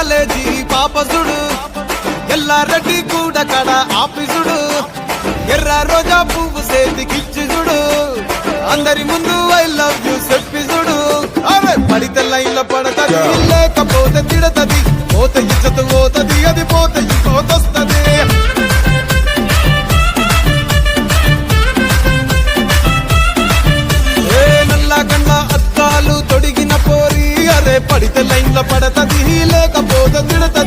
college పాపసుడు Yellareddy కూడా కడ ఆఫీసుడు ఎర్ర రోజా పువ్వు సేతికిచ్చి చూడు అందరి ముందు ఐ లవ్ యూ చెప్పి చూడు అరే పడితే లైన్ల పడతది లేకపోతే తిడతది పోతే ఇచ్చత పోతది అది పోతే ఇంకోతొస్తది నల్లగండ్ల అద్దాలు తొడిగిన పోరి అరే పడితే లైన్ల పడతది లేకపోతే తిడతది